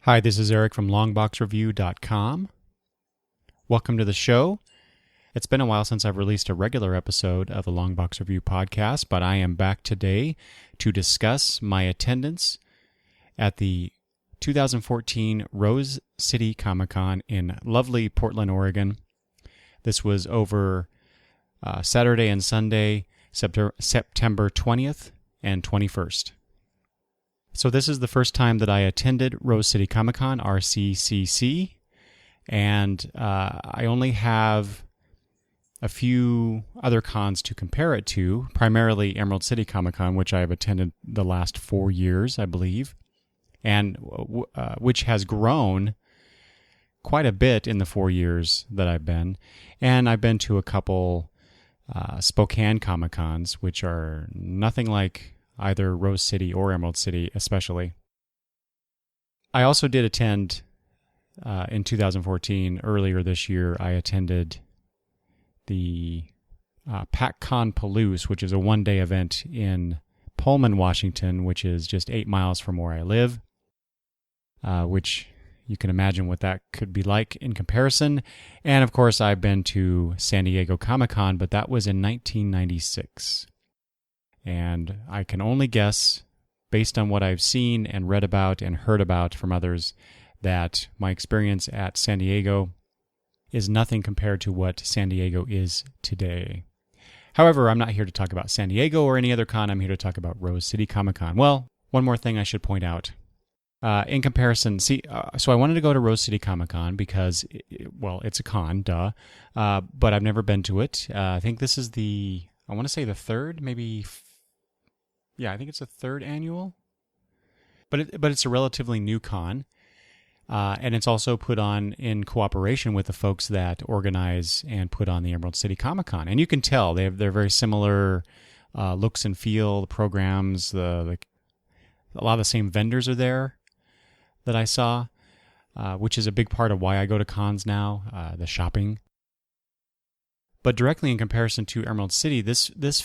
Hi, this is Eric from longboxreview.com. Welcome to the show. It's been a while since I've released a regular episode of the Longbox Review podcast, but I am back today to discuss my attendance at the 2014 Rose City Comicon in lovely Portland, Oregon. This was over Saturday and Sunday, September 20th and 21st. So this is the first time that I attended Rose City Comicon, RCCC, and I only have a few other cons to compare it to, primarily Emerald City Comicon, which I have attended the last 4 years, I believe, and which has grown quite a bit in the 4 years that I've been. And I've been to a couple Spokane Comicons, which are nothing like either Rose City or Emerald City especially. I also did attend in 2014, earlier this year, I attended the PacCon Palouse, which is a one-day event in Pullman, Washington, which is just 8 miles from where I live, which you can imagine what that could be like in comparison. And of course, I've been to San Diego Comic-Con, but that was in 1996. And I can only guess, based on what I've seen and read about and heard about from others, that my experience at San Diego is nothing compared to what San Diego is today. However, I'm not here to talk about San Diego or any other con. I'm here to talk about Rose City Comicon. Well, one more thing I should point out. In comparison, so I wanted to go to Rose City Comicon because, it's a con, duh, but I've never been to it. I think this is I want to say the third, maybe. Yeah, I think it's the third annual, but it's a relatively new con, and it's also put on in cooperation with the folks that organize and put on the Emerald City Comicon. And you can tell they're very similar looks and feel, the programs, a lot of the same vendors are there that I saw, which is a big part of why I go to cons now, the shopping. But directly in comparison to Emerald City, this Rose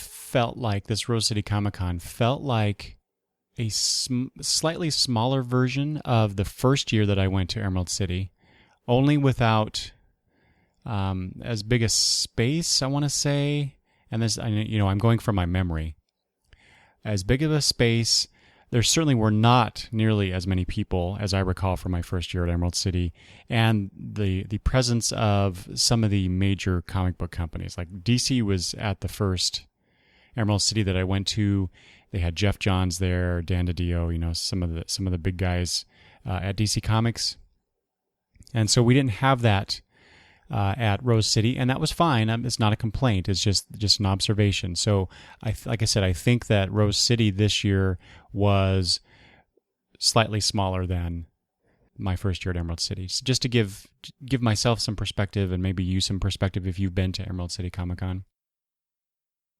City Comicon felt like a slightly smaller version of the first year that I went to Emerald City, only without as big a space, I want to say. And this, I'm going from my memory. As big of a space. There certainly were not nearly as many people as I recall from my first year at Emerald City, and the presence of some of the major comic book companies. Like DC was at the first Emerald City that I went to. They had Jeff Johns there, Dan DiDio, some of the big guys at DC Comics, and so we didn't have that at Rose City, and that was fine. It's not a complaint. It's just an observation. So, like I said, I think that Rose City this year was slightly smaller than my first year at Emerald City. So just to give myself some perspective, and maybe you some perspective if you've been to Emerald City Comicon.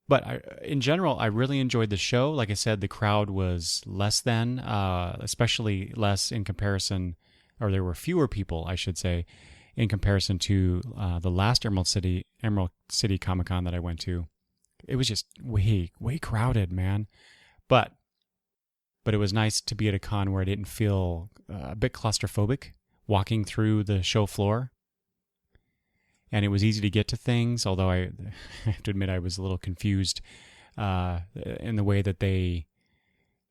But in general, I really enjoyed the show. Like I said, the crowd was less than, especially less in comparison, or there were fewer people, I should say, in comparison to the last Emerald City Comicon that I went to. It was just way crowded, man. But it was nice to be at a con where I didn't feel a bit claustrophobic walking through the show floor. And it was easy to get to things, although I have to admit I was a little confused in the way that they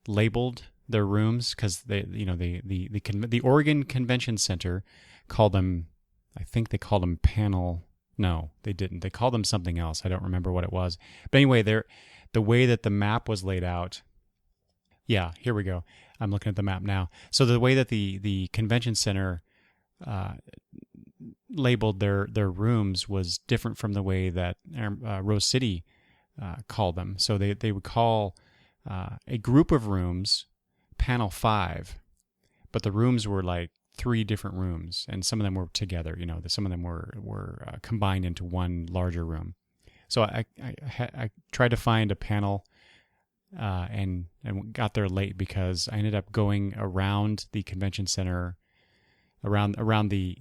labeled their rooms, because the Oregon Convention Center called them, I think they called them panel. No, they didn't. They called them something else. I don't remember what it was. But anyway, the way that the map was laid out. Yeah, here we go. I'm looking at the map now. So the way that the convention center labeled their rooms was different from the way that Rose City called them. So they would call a group of rooms panel 5, but the rooms were like 3 different rooms, and some of them were together. Some of them were combined into one larger room. So I tried to find a panel and got there late because I ended up going around the convention center, around the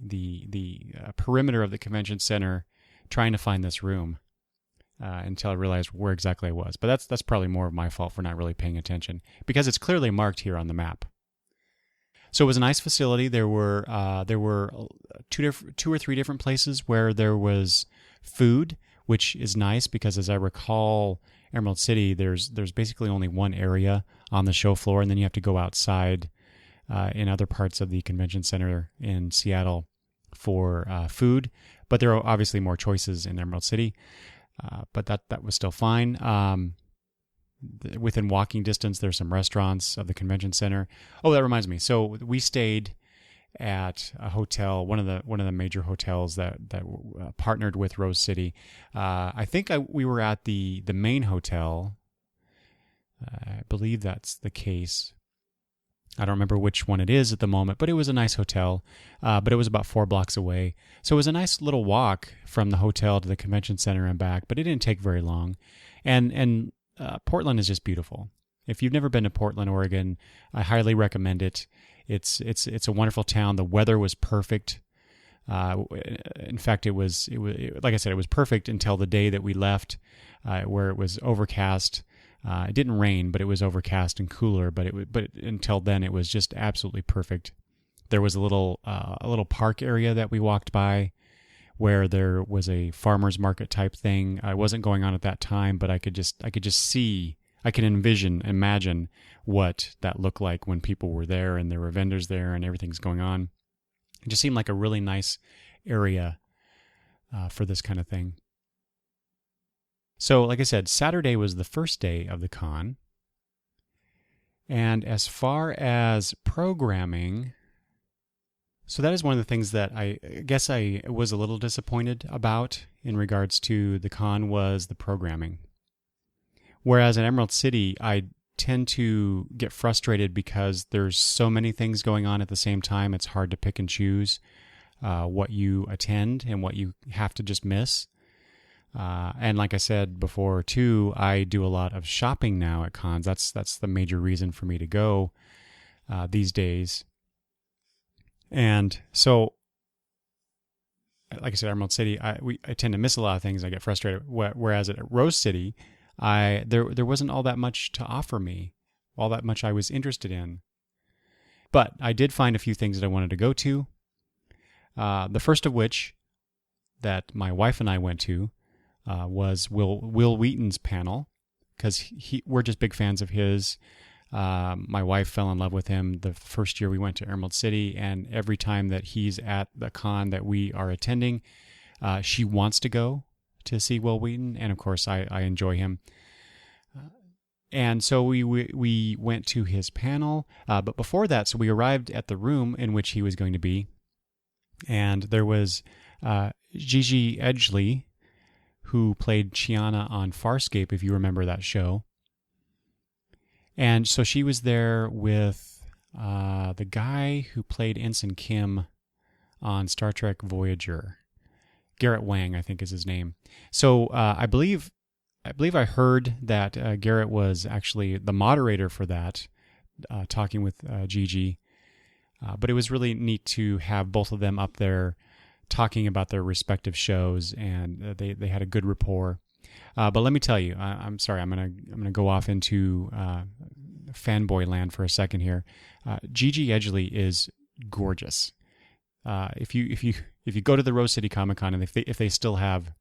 perimeter of the convention center, trying to find this room until I realized where exactly I was. But that's probably more of my fault for not really paying attention, because it's clearly marked here on the map. So it was a nice facility. There were two or three different places where there was food, which is nice because, as I recall, Emerald City, there's basically only one area on the show floor, and then you have to go outside in other parts of the convention center in Seattle for food. But there are obviously more choices in Emerald City, but that was still fine. Within walking distance, there's some restaurants of the convention center. Oh, that reminds me. So we stayed at a hotel, one of the major hotels that partnered with Rose City. I think we were at the main hotel. I believe that's the case. I don't remember which one it is at the moment, but it was a nice hotel. But it was about 4 blocks away, so it was a nice little walk from the hotel to the convention center and back. But it didn't take very long, and Portland is just beautiful. If you've never been to Portland, Oregon, I highly recommend it. It's a wonderful town. The weather was perfect. In fact, it was like I said, it was perfect until the day that we left, where it was overcast. It didn't rain, but it was overcast and cooler. But until then, it was just absolutely perfect. There was a little park area that we walked by, where there was a farmer's market type thing. I wasn't going on at that time, but I could just see, I can imagine what that looked like when people were there and there were vendors there and everything's going on. It just seemed like a really nice area for this kind of thing. So, like I said, Saturday was the first day of the con. And as far as programming, so that is one of the things that I guess I was a little disappointed about in regards to the con was the programming. Whereas in Emerald City, I tend to get frustrated because there's so many things going on at the same time. It's hard to pick and choose what you attend and what you have to just miss. And like I said before too, I do a lot of shopping now at cons. That's the major reason for me to go these days. And so, like I said, Emerald City, I tend to miss a lot of things. I get frustrated. Whereas at Rose City, there wasn't all that much to offer me, all that much I was interested in. But I did find a few things that I wanted to go to. The first of which that my wife and I went to was Will Wheaton's panel, because we're just big fans of his. My wife fell in love with him the first year we went to Emerald City, and every time that he's at the con that we are attending, she wants to go to see Will Wheaton, and of course I enjoy him. And so we went to his panel, but before that, so we arrived at the room in which he was going to be, and there was Gigi Edgley, who played Chiana on Farscape, if you remember that show. And so she was there with the guy who played Ensign Kim on Star Trek Voyager. Garrett Wang, I think is his name. So I believe I heard that Garrett was actually the moderator for that, talking with Gigi. But it was really neat to have both of them up there talking about their respective shows, and they had a good rapport. But let me tell you, I'm sorry, I'm gonna go off into fanboy land for a second here. Gigi Edgley is gorgeous. If you go to the Rose City Comicon, and if they still have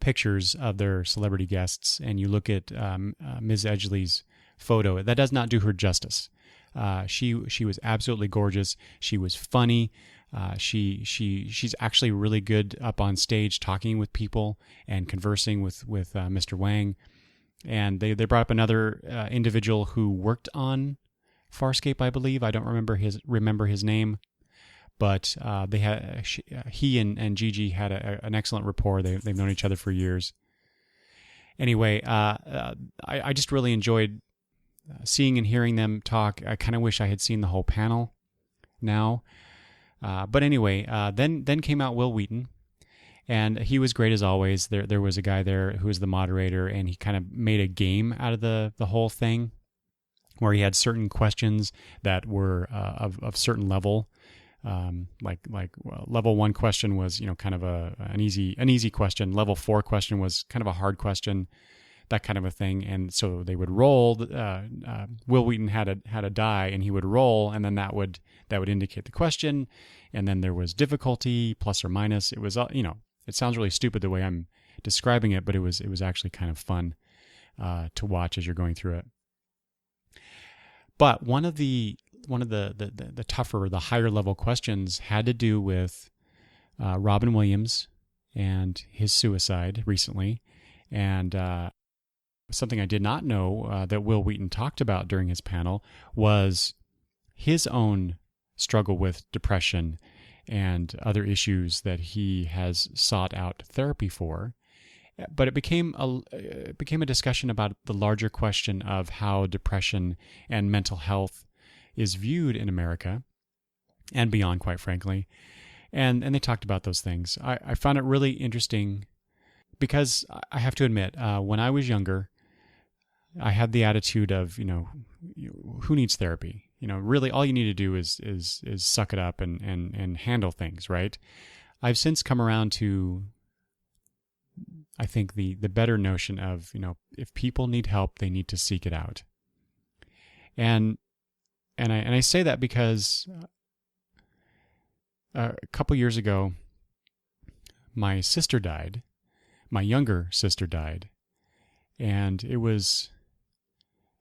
pictures of their celebrity guests, and you look at Ms. Edgley's photo, that does not do her justice. She was absolutely gorgeous. She was funny. She's actually really good up on stage talking with people and conversing with Mr. Wang. And they brought up another individual who worked on Farscape, I believe. I don't remember his name, but he and Gigi had an excellent rapport. They've known each other for years. Anyway, I just really enjoyed seeing and hearing them talk. I kind of wish I had seen the whole panel now. But anyway, then came out Will Wheaton, and he was great as always. There was a guy there who was the moderator, and he kind of made a game out of the whole thing, where he had certain questions that were of certain level. Level 1 question was kind of an easy question. Level 4 question was kind of a hard question. that kind of a thing. And so they would roll. Will Wheaton had a die, and he would roll, and then that would indicate the question. And then there was difficulty, plus or minus. It was, it sounds really stupid the way I'm describing it, but it was actually kind of fun to watch as you're going through it. But one of the tougher, the higher level questions had to do with Robin Williams and his suicide recently, and something I did not know that Will Wheaton talked about during his panel was his own struggle with depression and other issues that he has sought out therapy for. But it became a discussion about the larger question of how depression and mental health is viewed in America and beyond, quite frankly. And they talked about those things. I found it really interesting because I have to admit, when I was younger, I had the attitude of, who needs therapy? Really all you need to do is suck it up and handle things, right? I've since come around to, I think, the better notion of, if people need help, they need to seek it out. And I say that because a couple years ago, my sister died. My younger sister died. And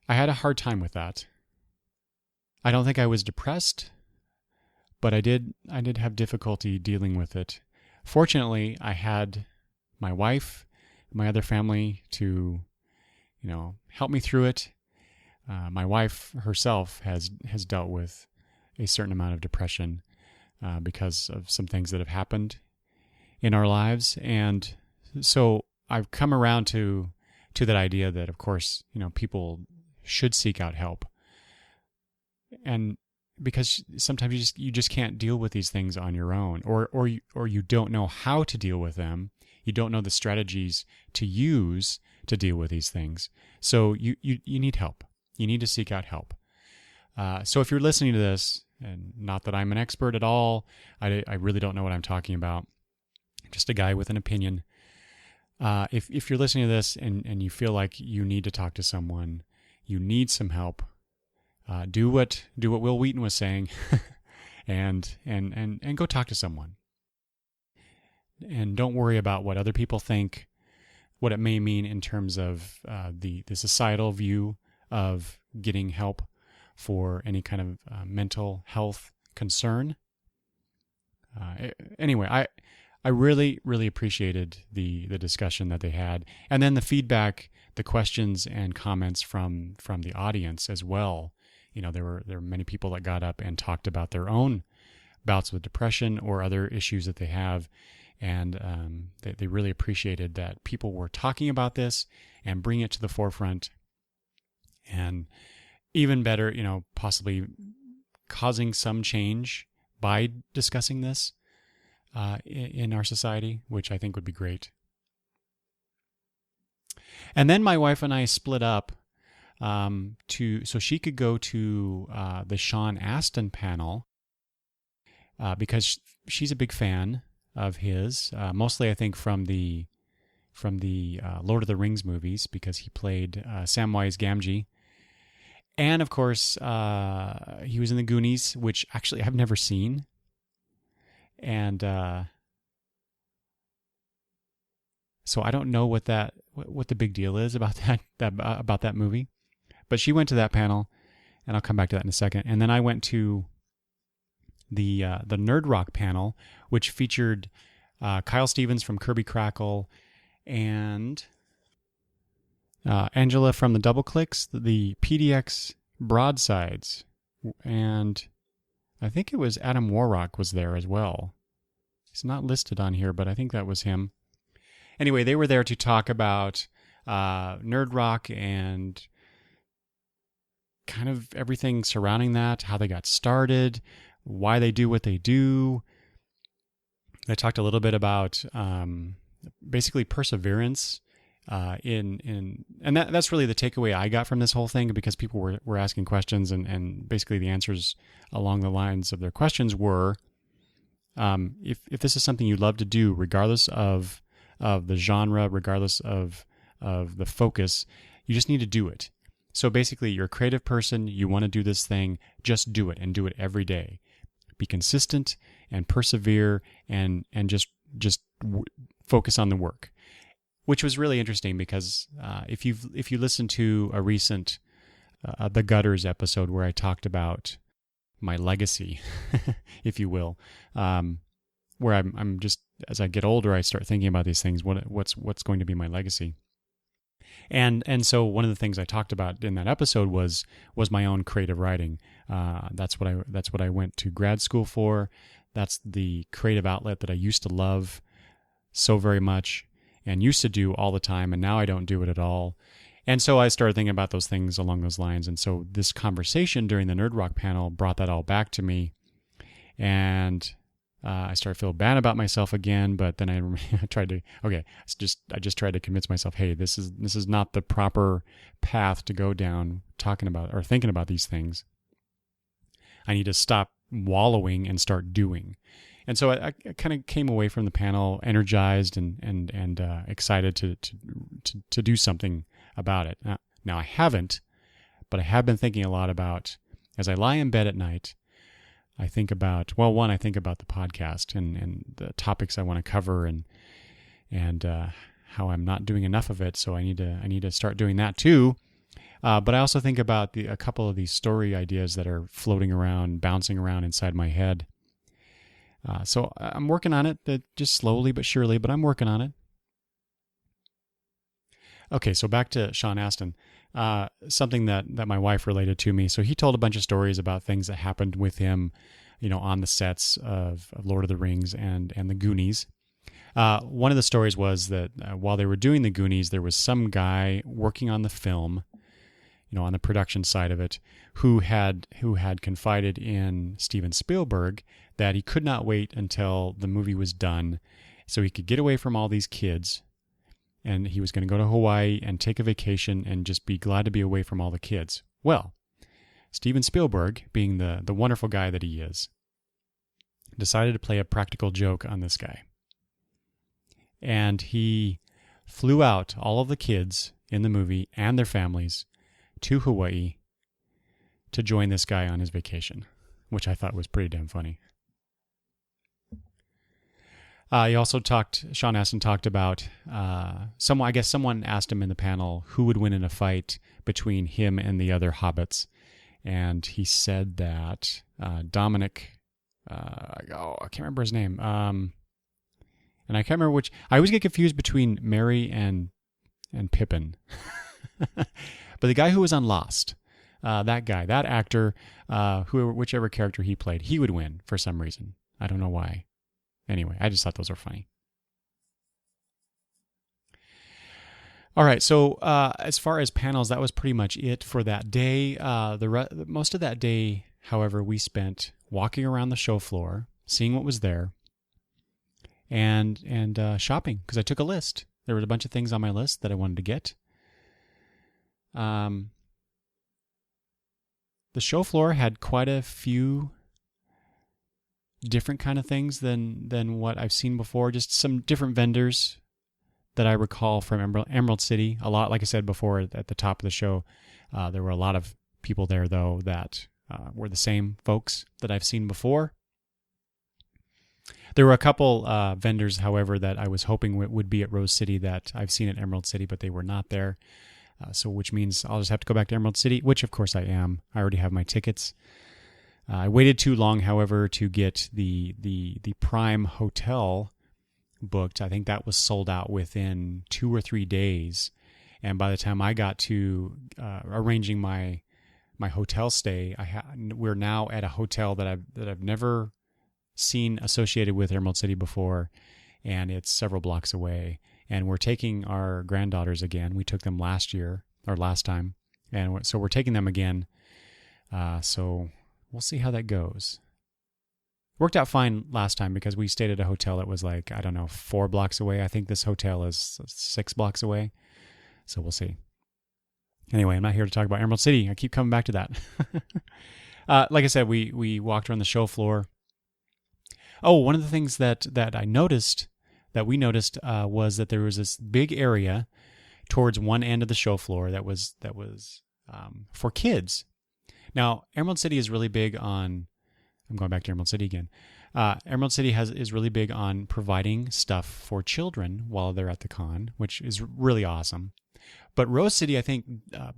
I had a hard time with that. I don't think I was depressed, but I did have difficulty dealing with it. Fortunately, I had my wife, my other family to, help me through it. My wife herself has dealt with a certain amount of depression because of some things that have happened in our lives. And so I've come around to that idea that, of course, people should seek out help. And because sometimes you just can't deal with these things on your own, or you don't know how to deal with them. You don't know the strategies to use to deal with these things. So you need help. You need to seek out help. So if you're listening to this, and not that I'm an expert at all, I really don't know what I'm talking about. I'm just a guy with an opinion. If you're listening to this and you feel like you need to talk to someone, you need some help, do what Will Wheaton was saying, and go talk to someone. And don't worry about what other people think, what it may mean in terms of the societal view of getting help for any kind of mental health concern. Anyway, I really, really appreciated the discussion that they had, and then the feedback, the questions and comments from the audience as well. There were many people that got up and talked about their own bouts with depression or other issues that they have, and they really appreciated that people were talking about this and bringing it to the forefront, and even better, possibly causing some change by discussing this in our society, which I think would be great. And then my wife and I split up so she could go to the Sean Astin panel because she's a big fan of his, mostly I think from the Lord of the Rings movies, because he played Samwise Gamgee. And of course, he was in the Goonies, which actually I've never seen. And so I don't know what the big deal is about that movie. But she went to that panel, and I'll come back to that in a second. And then I went to the Nerd Rock panel, which featured Kyle Stevens from Kirby Crackle and Angela from the Double Clicks, the PDX Broadsides, and I think it was Adam Warrock was there as well. He's not listed on here, but I think that was him. Anyway, they were there to talk about Nerd Rock and kind of everything surrounding that, how they got started, why they do what they do. They talked a little bit about basically perseverance and that's really the takeaway I got from this whole thing, because people were asking questions, and basically the answers along the lines of their questions were, if this is something you love to do, regardless of the genre, regardless of of the focus. You just need to do it. So basically, you're a creative person, you want to do this thing, just do it, and do it every day. Be consistent and persevere, and just focus on the work. Which was really interesting because if you listen to a recent The Gutters episode where I talked about my legacy, if you will, where I'm just, as I get older, I start thinking about these things. What's going to be my legacy? And so one of the things I talked about in that episode was my own creative writing. That's what I went to grad school for. That's the creative outlet that I used to love so very much and used to do all the time, and now I don't do it at all. And so I started thinking about those things along those lines. And so this conversation during the Nerd Rock panel brought that all back to me. And I started to feel bad about myself again, but then I tried to, I just tried to convince myself, hey, this is not the proper path to go down talking about or thinking about these things. I need to stop wallowing and start doing. And so I kind of came away from the panel energized and excited to do something about it. Now I haven't, but I have been thinking a lot about, as I lie in bed at night, I think about, I think about the podcast and the topics I want to cover and how I'm not doing enough of it. So I need to start doing that too. But I also think about a couple of these story ideas that are floating around, bouncing around inside my head. So I'm working on it, just slowly but surely, but I'm working on it. Okay, so back to Sean Astin, something that my wife related to me. So he told a bunch of stories about things that happened with him, on the sets of Lord of the Rings and the Goonies. One of the stories was that while they were doing the Goonies, there was some guy working on the film, on the production side of it, who had confided in Steven Spielberg that he could not wait until the movie was done so he could get away from all these kids. And he was going to go to Hawaii and take a vacation and just be glad to be away from all the kids. Well, Steven Spielberg, being the wonderful guy that he is, decided to play a practical joke on this guy. And he flew out all of the kids in the movie and their families to Hawaii to join this guy on his vacation, which I thought was pretty damn funny. Sean Astin talked about, someone asked him in the panel who would win in a fight between him and the other hobbits. And he said that Dominic, I can't remember his name. And I can't remember which, I always get confused between Merry and Pippin. But the guy who was on Lost, that actor, whichever character he played, he would win for some reason. I don't know why. Anyway, I just thought those were funny. All right, so as far as panels, that was pretty much it for that day. Most of that day, however, we spent walking around the show floor, seeing what was there, and shopping, because I took a list. There was a bunch of things on my list that I wanted to get. The show floor had quite a few different kind of things than what I've seen before. Just some different vendors that I recall from Emerald City. A lot, like I said before at the top of the show, there were a lot of people there, though, that were the same folks that I've seen before. There were a couple vendors, however, that I was hoping would be at Rose City that I've seen at Emerald City, but they were not there. So which means I'll just have to go back to Emerald City, which of course I am. I already have my tickets. I waited too long, however, to get the Prime Hotel booked. I think that was sold out within 2 or 3 days. And by the time I got to arranging my hotel stay, we're now at a hotel that I've never seen associated with Emerald City before, and it's several blocks away. And we're taking our granddaughters again. We took them last time, and so we're taking them again. So we'll see how that goes. Worked out fine last time because we stayed at a hotel that was 4 blocks away. I think this hotel is 6 blocks away. So we'll see. Anyway, I'm not here to talk about Emerald City. I keep coming back to that. Like I said, we walked around the show floor. Oh, one of the things that we noticed was that there was this big area towards one end of the show floor that was for kids. Now, Emerald City is really big on. I'm going back to Emerald City again. Emerald City is really big on providing stuff for children while they're at the con, which is really awesome. But Rose City, I think,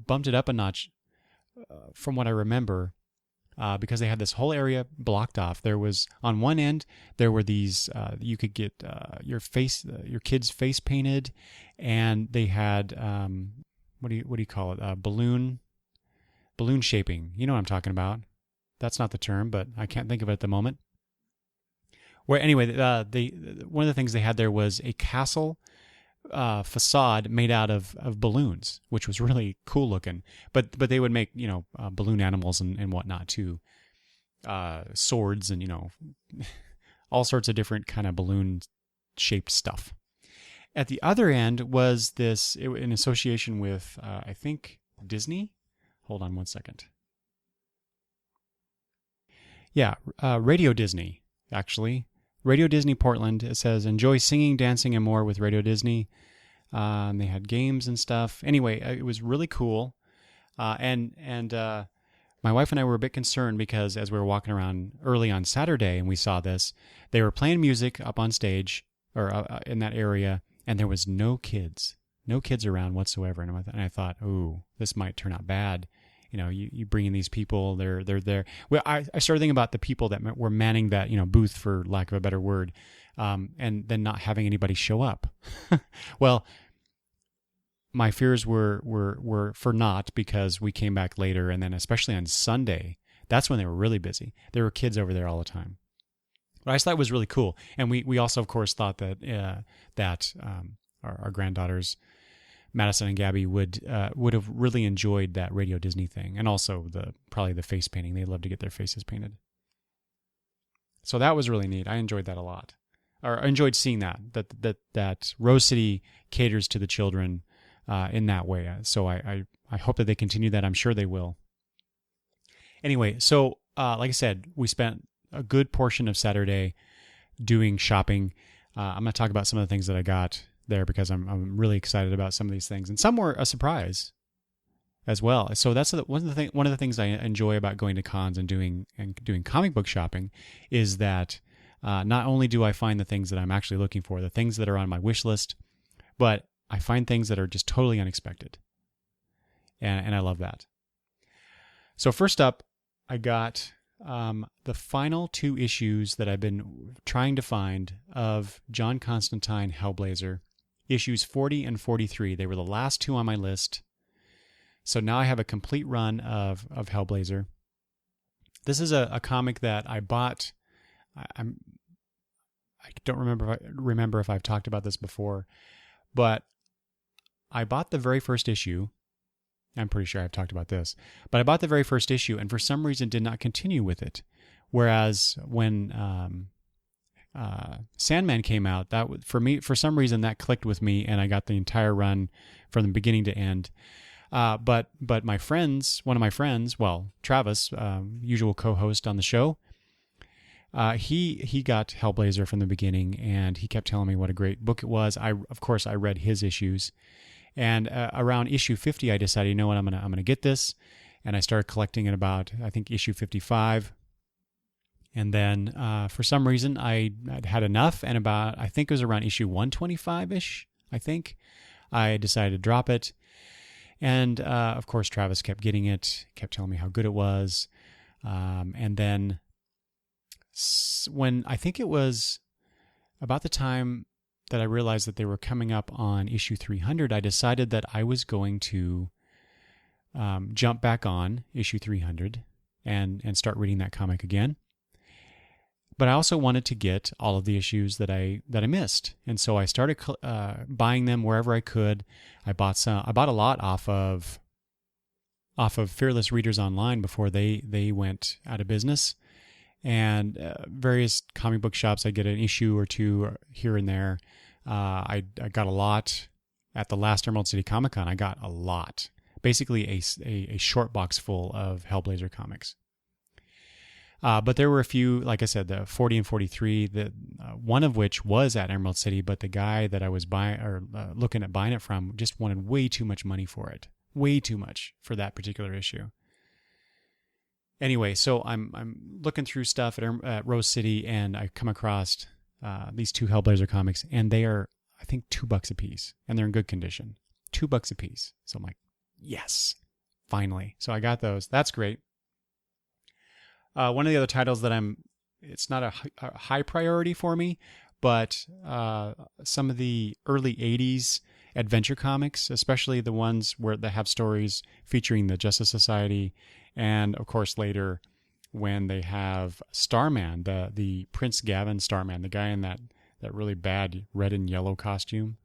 bumped it up a notch from what I remember, because they had this whole area blocked off. There was, on one end, there were these, you could get your kid's face painted, and they had, what do you call it? Balloon shaping. You know what I'm talking about. That's not the term, but I can't think of it at the moment. Where anyway, one of the things they had there was a castle facade made out of balloons, which was really cool looking. But they would make balloon animals and whatnot too, swords and all sorts of different kind of balloon shaped stuff. At the other end was this in association with I think Disney. Hold on one second. Yeah, Radio Disney, actually. Radio Disney Portland. It says, enjoy singing, dancing, and more with Radio Disney. They had games and stuff. Anyway, it was really cool. And my wife and I were a bit concerned because as we were walking around early on Saturday and we saw this, they were playing music up on stage or in that area, and there was no kids around whatsoever. And I thought, ooh, this might turn out bad. You bring in these people, they're there. Well, I started thinking about the people that were manning that, booth, for lack of a better word, and then not having anybody show up. Well, my fears were for naught, because we came back later, and then especially on Sunday, that's when they were really busy. There were kids over there all the time. But I just thought it was really cool. And we also, of course, thought that our granddaughters, Madison and Gabby, would have really enjoyed that Radio Disney thing, and also probably the face painting. They love to get their faces painted. So that was really neat. I enjoyed that a lot, or I enjoyed seeing that Rose City caters to the children in that way. So I hope that they continue that. I'm sure they will. Anyway, so like I said, we spent a good portion of Saturday doing shopping. I'm going to talk about some of the things that I got there, because I'm really excited about some of these things, and some were a surprise as well. So that's one of the things I enjoy about going to cons and doing comic book shopping is that not only do I find the things that I'm actually looking for, the things that are on my wish list, but I find things that are just totally unexpected, and I love that. So first up, I got the final 2 issues that I've been trying to find of John Constantine Hellblazer. Issues 40 and 43. They were the last 2 on my list. So now I have a complete run of Hellblazer. This is a comic that I bought. I don't remember if I've talked about this before, but I bought the very first issue. I'm pretty sure I've talked about this, but I bought the very first issue and for some reason did not continue with it. Whereas when Sandman came out, that for some reason that clicked with me, and I got the entire run from the beginning to end. But my friends, one of my friends, well, Travis, usual co-host on the show, he got Hellblazer from the beginning, and he kept telling me what a great book it was. Of course, I read his issues, and around issue 50, I decided, you know what, I'm gonna get this, and I started collecting it about, I think, issue 55. And then for some reason, I'd had enough, and about, I think it was around issue 125-ish, I think, I decided to drop it. And of course, Travis kept getting it, kept telling me how good it was. And then when I think it was about the time that I realized that they were coming up on issue 300, I decided that I was going to jump back on issue 300 and start reading that comic again. But I also wanted to get all of the issues that I missed, and so I started buying them wherever I could. I bought a lot off of Fearless Readers Online before they went out of business, and various comic book shops. I get an issue or 2 here and there. I got a lot at the last Emerald City Comicon. I got a lot, basically a short box full of Hellblazer comics. But there were a few, like I said, the 40 and 43, one of which was at Emerald City, but the guy that I was looking at buying it from just wanted way too much money for it. Way too much for that particular issue. Anyway, so I'm looking through stuff at Rose City, and I come across these two Hellblazer comics, and they are, I think, $2 a piece, and they're in good condition. $2 a piece. So I'm like, yes, finally. So I got those. That's great. One of the other titles that it's not a high priority for me, but some of the early 80s adventure comics, especially the ones that have stories featuring the Justice Society, and of course later when they have Starman, the Prince Gavin Starman, the guy in that really bad red and yellow costume.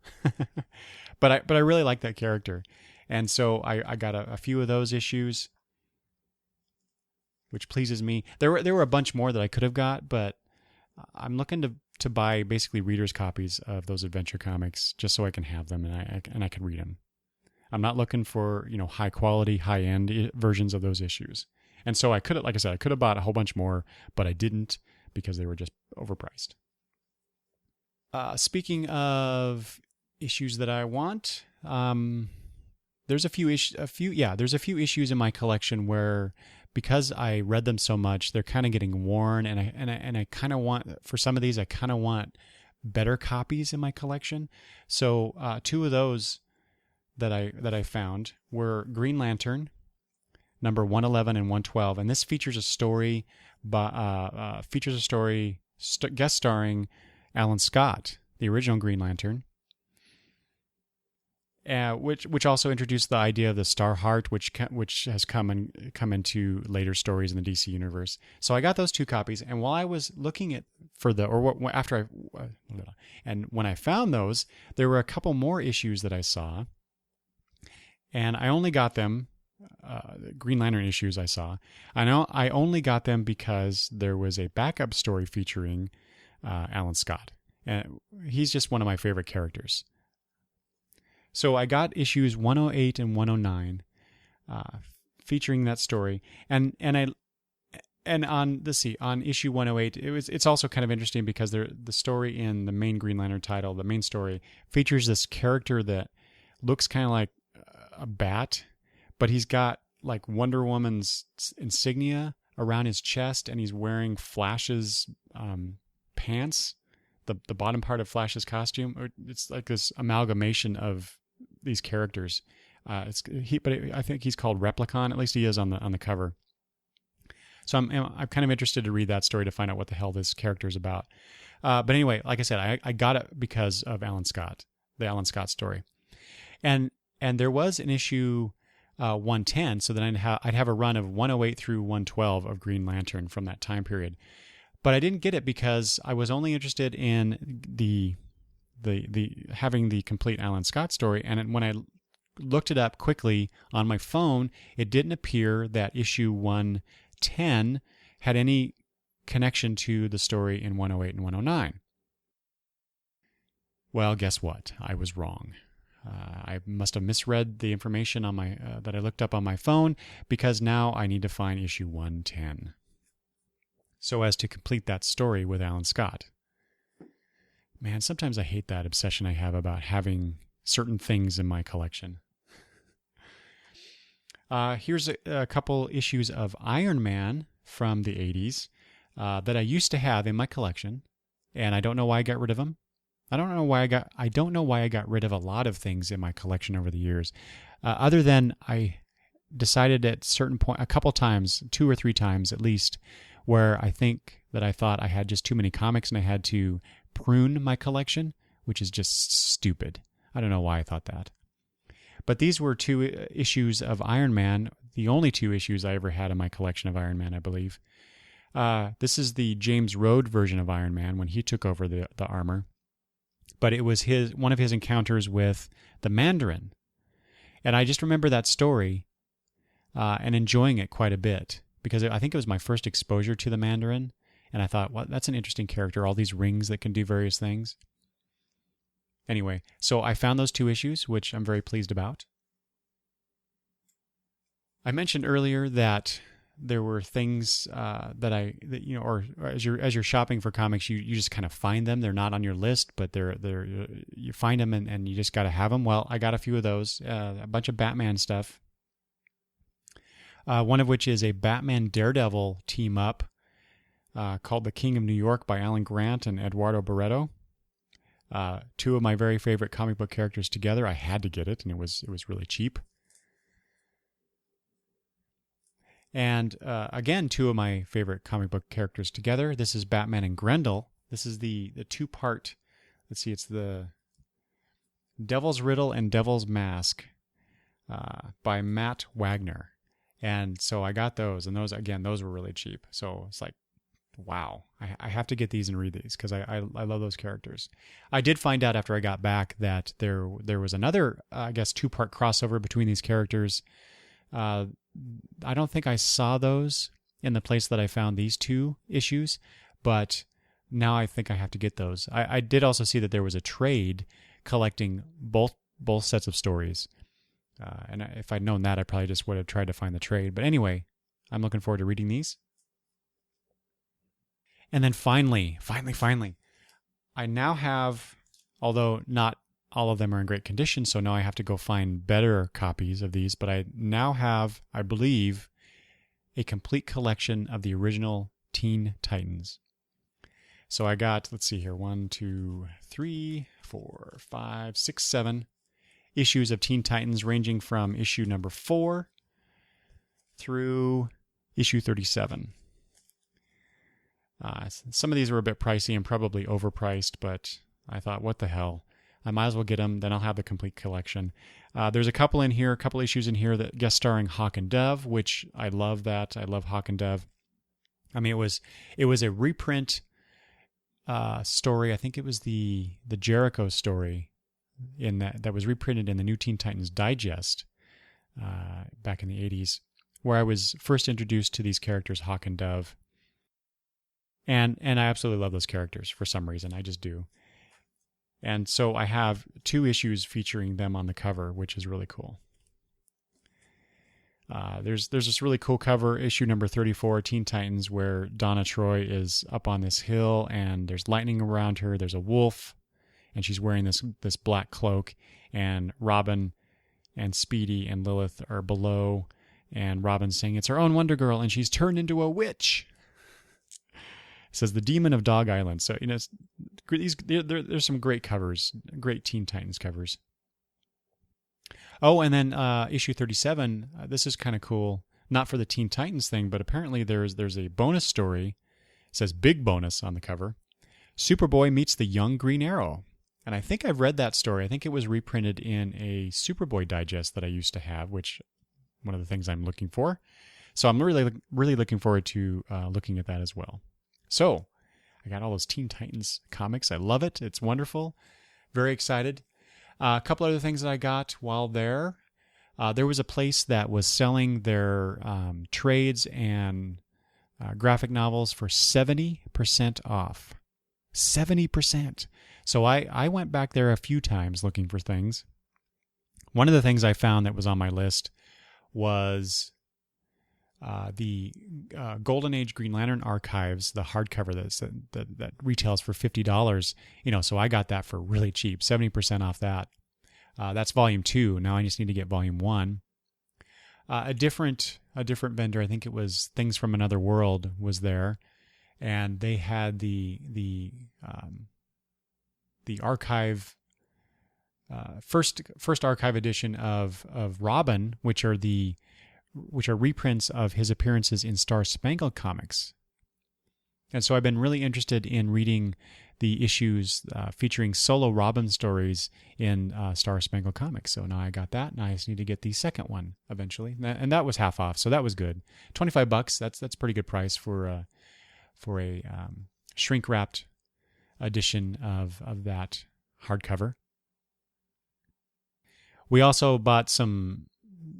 but I really like that character. And so I got a few of those issues, which pleases me. There were a bunch more that I could have got, but I'm looking to buy basically readers' copies of those adventure comics just so I can have them and I can read them. I'm not looking for, high quality, high end versions of those issues. And so I could have bought a whole bunch more, but I didn't because they were just overpriced. Speaking of issues that I want, there's a few issues in my collection where, because I read them so much, they're kind of getting worn, and I kind of want, for some of these, I kind of want better copies in my collection. So two of those that I found were Green Lantern, number 111 and 112, and this features a story guest starring Alan Scott, the original Green Lantern. Which also introduced the idea of the Star Heart, which has come into later stories in the DC universe. So I got those two copies, and while I was looking when I found those, there were a couple more issues that I saw, and I only got them. Green Lantern issues I saw. I know I only got them because there was a backup story featuring Alan Scott, and he's just one of my favorite characters. So I got issues 108 and 109 featuring that story, and on issue 108 it's also kind of interesting because the story in the main Green Lantern title, the main story, features this character that looks kind of like a bat, but he's got like Wonder Woman's insignia around his chest, and he's wearing Flash's pants. The bottom part of Flash's costume. It's like this amalgamation of these characters. I think he's called Replicon. At least he is on the cover. So I'm kind of interested to read that story to find out what the hell this character is about. But anyway, like I said, I got it because of Alan Scott, the Alan Scott story, and there was an issue 110. So then I'd have a run of 108 through 112 of Green Lantern from that time period. But I didn't get it because I was only interested in the having the complete Alan Scott story, and when I looked it up quickly on my phone, it didn't appear that issue 110 had any connection to the story in 108 and 109. Well, guess what? I was wrong. I must have misread the information on my that I looked up on my phone, because now I need to find issue 110. So as to complete that story with Alan Scott. Man, sometimes I hate that obsession I have about having certain things in my collection. Here's a couple issues of Iron Man from the 80s that I used to have in my collection, and I don't know why I got rid of them. I don't know why I got rid of a lot of things in my collection over the years, other than I decided at certain point, a couple times, 2 or 3 times at least, where I thought I had just too many comics and I had to prune my collection, which is just stupid. I don't know why I thought that. But these were 2 issues of Iron Man, the only 2 issues I ever had in my collection of Iron Man, I believe. This is the James Rhodes version of Iron Man when he took over the armor. But it was one of his encounters with the Mandarin. And I just remember that story and enjoying it quite a bit, because I think it was my first exposure to the Mandarin. And I thought, well, that's an interesting character, all these rings that can do various things. Anyway, so I found those 2 issues, which I'm very pleased about. I mentioned earlier that there were things or as you're shopping for comics, you just kind of find them. They're not on your list, but you find them and you just got to have them. Well, I got a few of those, a bunch of Batman stuff. One of which is a Batman Daredevil team up called The King of New York by Alan Grant and Eduardo Barreto. Two of my very favorite comic book characters together. I had to get it, and it was really cheap. And again, two of my favorite comic book characters together. This is Batman and Grendel. This is the two-part. Let's see, it's the Devil's Riddle and Devil's Mask by Matt Wagner. And so I got those, and those were really cheap. So it's like, wow, I have to get these and read these because I love those characters. I did find out after I got back that there was another, I guess, two-part crossover between these characters. I don't think I saw those in the place that I found these two issues, but now I think I have to get those. I did also see that there was a trade collecting both sets of stories. And if I'd known that, I probably just would have tried to find the trade. But anyway, I'm looking forward to reading these. And then finally, I now have, although not all of them are in great condition, so now I have to go find better copies of these, but I now have, I believe, a complete collection of the original Teen Titans. So I got, let's see here, 1, 2, 3, 4, 5, 6, 7 issues of Teen Titans ranging from issue number 4 through issue 37. Some of these were a bit pricey and probably overpriced, but I thought, what the hell? I might as well get them, then I'll have the complete collection. There's a couple issues in here that guest starring Hawk and Dove, which I love that. I love Hawk and Dove. I mean, it was a reprint story. I think it was the Jericho story in that was reprinted in the New Teen Titans Digest back in the 80s, where I was first introduced to these characters, Hawk and Dove. And I absolutely love those characters for some reason. I just do. And so I have 2 issues featuring them on the cover, which is really cool. There's this really cool cover, issue number 34, Teen Titans, where Donna Troy is up on this hill and there's lightning around her. There's a wolf, and she's wearing this black cloak, and Robin and Speedy and Lilith are below, and Robin's saying it's her own Wonder Girl, and she's turned into a witch. It says the Demon of Dog Island. So, there's some great covers, great Teen Titans covers. Oh, and then issue 37, this is kind of cool. Not for the Teen Titans thing, but apparently there's a bonus story. It says big bonus on the cover. Superboy meets the young Green Arrow. And I think I've read that story. I think it was reprinted in a Superboy digest that I used to have, which one of the things I'm looking for. So I'm really looking forward to looking at that as well. So I got all those Teen Titans comics. I love it. It's wonderful. Very excited. A couple other things that I got while there. There was a place that was selling their trades and graphic novels for 70% off. 70%. So I went back there a few times looking for things. One of the things I found that was on my list was the Golden Age Green Lantern Archives, the hardcover that retails for $50. So I got that for really cheap, 70% off that. That's volume 2. Now I just need to get volume 1. A different vendor, I think it was Things from Another World, was there, and they had the archive first archive edition of Robin, which are reprints of his appearances in Star Spangled Comics. And so I've been really interested in reading the issues featuring solo Robin stories in Star Spangled Comics. So now I got that, and I just need to get the second one eventually. And that was half off, so that was good. $25. That's a pretty good price for a shrink wrapped edition of that hardcover. We also bought some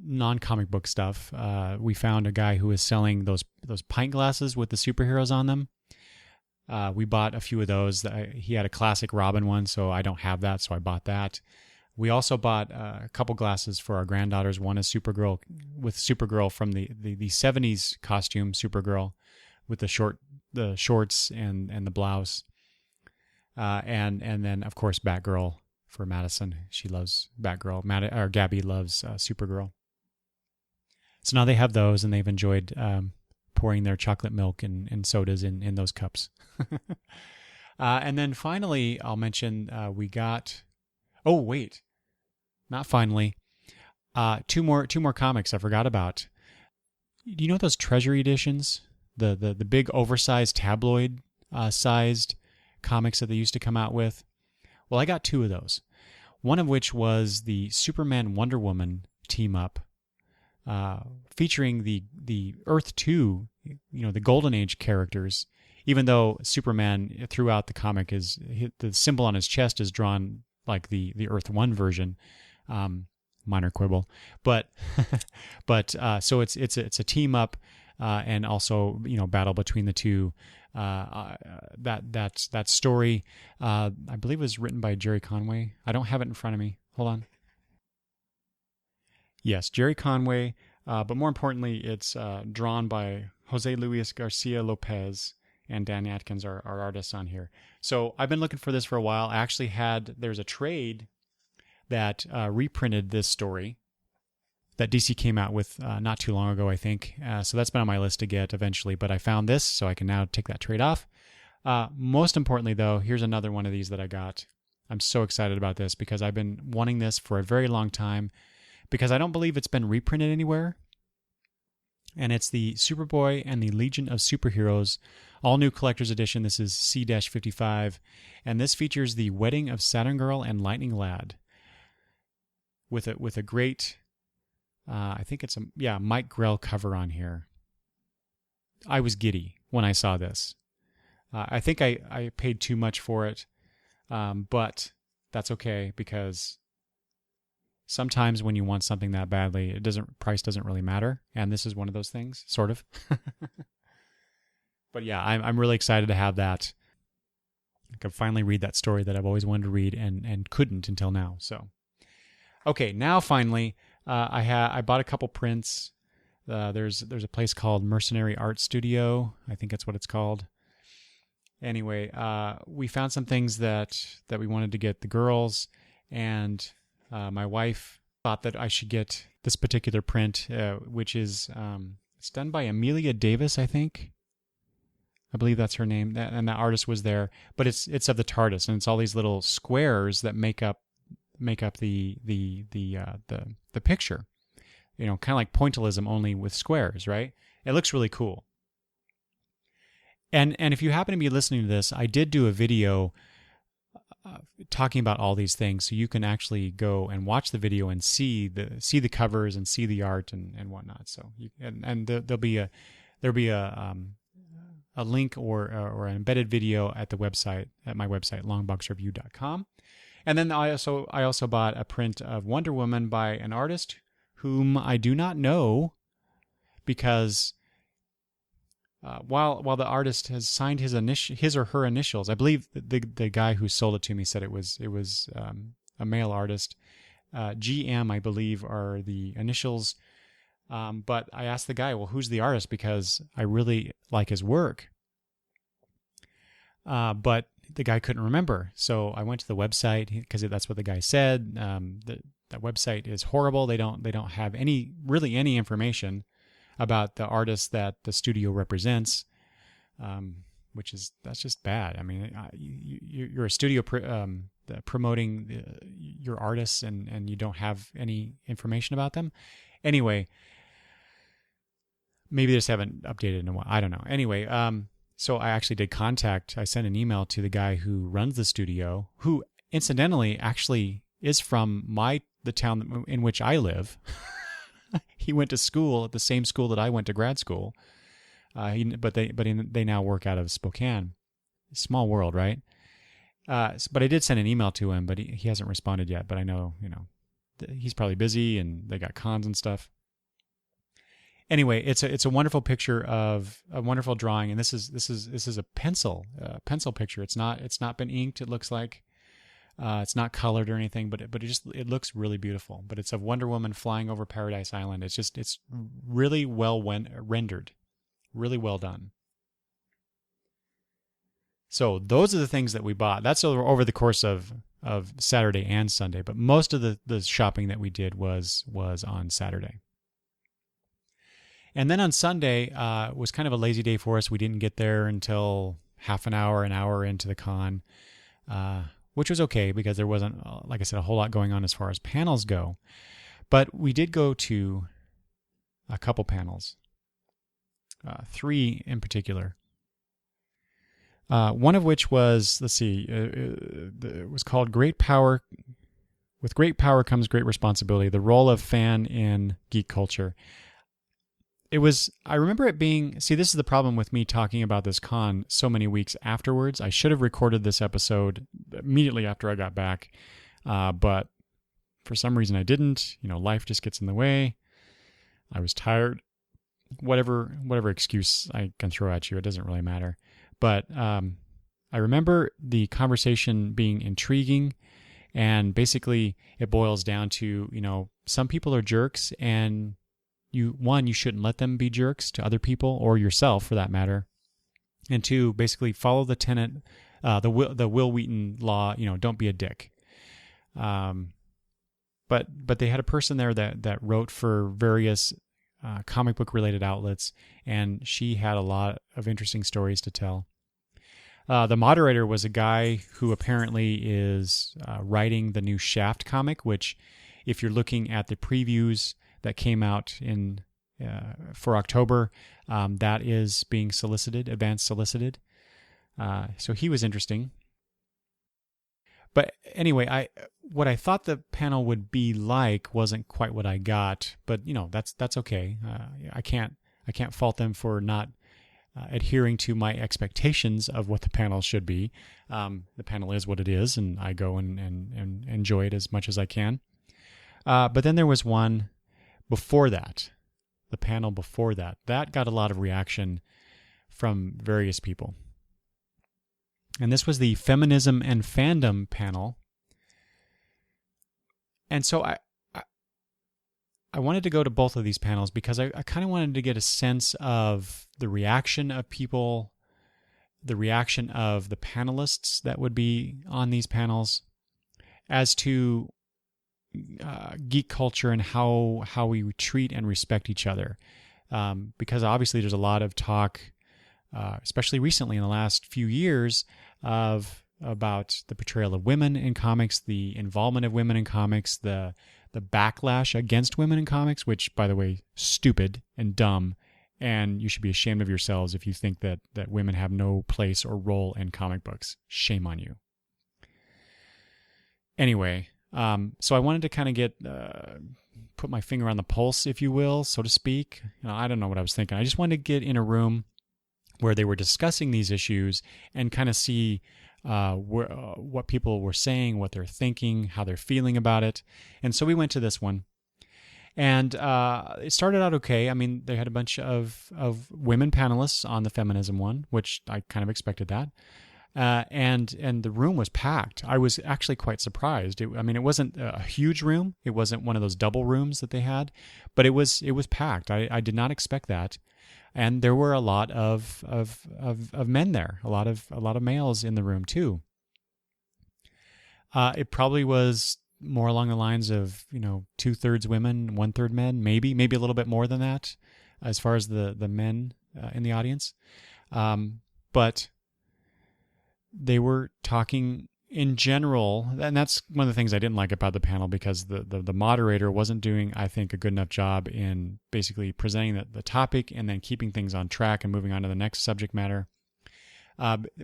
non-comic book stuff. We found a guy who was selling those pint glasses with the superheroes on them. We bought a few of those. He had a classic Robin one, so I don't have that, so I bought that. We also bought a couple glasses for our granddaughters. One is Supergirl with Supergirl from the 70s costume, Supergirl, with the shorts and the blouse, and then of course Batgirl for Madison. She loves Batgirl. Gabby loves Supergirl. So now they have those, and they've enjoyed pouring their chocolate milk and sodas in those cups. And then finally, I'll mention we got. Oh wait, not finally. Two more comics I forgot about. Do you know those Treasury editions? The big oversized tabloid sized comics that they used to come out with? Well, I got 2 of those. One of which was the Superman Wonder Woman team up, featuring the Earth 2, the Golden Age characters. Even though Superman throughout the comic the symbol on his chest is drawn like the Earth 1 version. Minor quibble, but so it's a team up, and also battle between the two. That story, I believe, was written by Jerry Conway. I don't have it in front of me. Hold on. Yes, Jerry Conway, but more importantly, it's drawn by Jose Luis Garcia Lopez, and Dan Atkins are artists on here. So I've been looking for this for a while. There's a trade that reprinted this story that DC came out with not too long ago, I think. So that's been on my list to get eventually, but I found this, so I can now take that trade off. Most importantly, though, here's another one of these that I got. I'm so excited about this because I've been wanting this for a very long time, because I don't believe it's been reprinted anywhere. And it's the Superboy and the Legion of Superheroes all new collector's edition. This is C-55, and this features the wedding of Saturn Girl and Lightning Lad with a great, I think it's Mike Grell cover on here. I was giddy when I saw this. I think I paid too much for it, but that's okay, because sometimes when you want something that badly, price doesn't really matter, and this is one of those things, sort of. But yeah, I'm really excited to have that. I can finally read that story that I've always wanted to read and couldn't until now. So, okay, now finally, I bought a couple prints. There's a place called Mercenary Art Studio. I think that's what it's called. Anyway, we found some things that we wanted to get the girls, and my wife thought that I should get this particular print, which is it's done by Amelia Davis, I think. I believe that's her name, and that artist was there. But it's of the TARDIS, and it's all these little squares that make up the picture. Kind of like pointillism, only with squares, right? It looks really cool. And if you happen to be listening to this, I did do a video talking about all these things, so you can actually go and watch the video and see the covers and see the art and whatnot. So there'll be a link or an embedded video at my website longboxreview.com. And then I also bought a print of Wonder Woman by an artist whom I do not know, because while the artist has signed his or her initials, I believe the guy who sold it to me said it was a male artist. GM, I believe, are the initials. But I asked the guy, well, who's the artist? Because I really like his work. But the guy couldn't remember. So I went to the website, because that's what the guy said. That website is horrible. They don't have any information about the artist that the studio represents, that's just bad. I mean, you're a studio promoting your artists, and you don't have any information about them. Anyway, maybe they just haven't updated in a while. I don't know. Anyway, so I actually did I sent an email to the guy who runs the studio, who incidentally actually is from the town in which I live. He went to school at the same school that I went to grad school. But they now work out of Spokane. Small world, right? But I did send an email to him, but he hasn't responded yet. But I know, he's probably busy, and they got cons and stuff. Anyway, it's a wonderful picture of a wonderful drawing, and this is a pencil picture. It's not been inked, it looks like. It's not colored or anything, but it looks really beautiful. But it's of Wonder Woman flying over Paradise Island. It's really well rendered, really well done. So those are the things that we bought. That's over the course of Saturday and Sunday, but most of the shopping that we did was on Saturday. And then on Sunday was kind of a lazy day for us. We didn't get there until half an hour into the con, which was okay because there wasn't, like I said, a whole lot going on as far as panels go. But we did go to a couple panels, 3 in particular. One of which was, let's see, it was called Great Power. With great power comes great responsibility. The role of fan in geek culture. I remember it being, see, this is the problem with me talking about this con so many weeks afterwards. I should have recorded this episode immediately after I got back, but for some reason I didn't. Life just gets in the way. I was tired. Whatever excuse I can throw at you, it doesn't really matter. But I remember the conversation being intriguing, and basically it boils down to, some people are jerks, and you shouldn't let them be jerks to other people or yourself for that matter. And 2, basically follow the tenet, the Will Wheaton law, don't be a dick. But they had a person there that wrote for various comic book related outlets, and she had a lot of interesting stories to tell. The moderator was a guy who apparently is writing the new Shaft comic, which, if you're looking at the previews that came out for October, that is being advanced solicited. So he was interesting. But anyway, what I thought the panel would be like wasn't quite what I got. But that's okay. I can't fault them for not adhering to my expectations of what the panel should be. The panel is what it is, and I go and enjoy it as much as I can. But then there was one before that, the panel before that got a lot of reaction from various people. And this was the Feminism and Fandom panel. And so I wanted to go to both of these panels because I kind of wanted to get a sense of the reaction of people, the reaction of the panelists that would be on these panels as to geek culture and how we treat and respect each other. Because obviously there's a lot of talk, especially recently in the last few years, about the portrayal of women in comics, the involvement of women in comics, the backlash against women in comics, which, by the way, stupid and dumb, and you should be ashamed of yourselves if you think that women have no place or role in comic books. Shame on you. Anyway, so I wanted to kind of put my finger on the pulse, if you will, so to speak. I don't know what I was thinking. I just wanted to get in a room where they were discussing these issues and kind of see what people were saying, what they're thinking, how they're feeling about it. And so we went to this one. And it started out okay. I mean, they had a bunch of women panelists on the feminism one, which I kind of expected that. And the room was packed. I was actually quite surprised. It wasn't a huge room. It wasn't one of those double rooms that they had, but it was packed. I did not expect that. And there were a lot of men there, a lot of males in the room too. It probably was more along the lines of 2/3 women, 1/3 men, maybe a little bit more than that, as far as the men in the audience. But they were talking in general, and that's one of the things I didn't like about the panel, because the moderator wasn't doing, I think, a good enough job in basically presenting the topic and then keeping things on track and moving on to the next subject matter,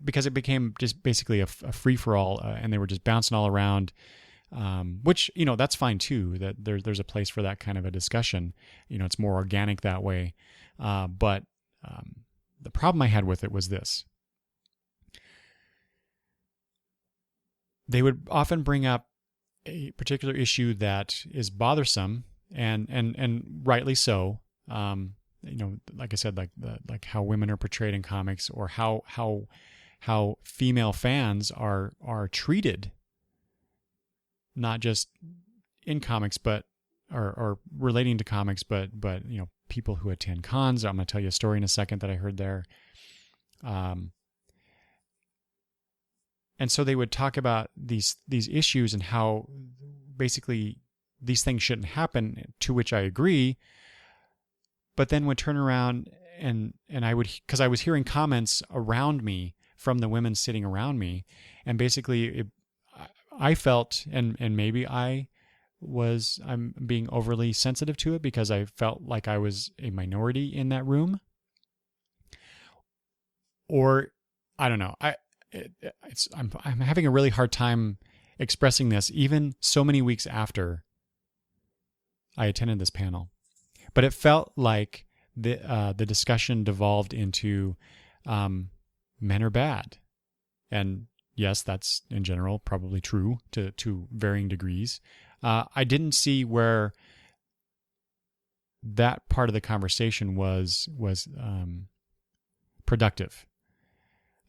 because it became just basically a free-for-all, and they were just bouncing all around, which, that's fine too, that there's a place for that kind of a discussion. It's more organic that way. But the problem I had with it was this. They would often bring up a particular issue that is bothersome, and rightly so. Like I said, like how women are portrayed in comics, or how female fans are treated not just in comics, but or relating to comics, but people who attend cons. I'm going to tell you a story in a second that I heard there. And so they would talk about these issues and how basically these things shouldn't happen, to which I agree, but then would turn around and I would, because I was hearing comments around me from the women sitting around me, and basically I felt, and maybe I'm being overly sensitive to it because I felt like I was a minority in that room, or I don't know. I'm having a really hard time expressing this, even so many weeks after I attended this panel. But it felt like the discussion devolved into men are bad, and yes, that's in general probably true to varying degrees. I didn't see where that part of the conversation was productive.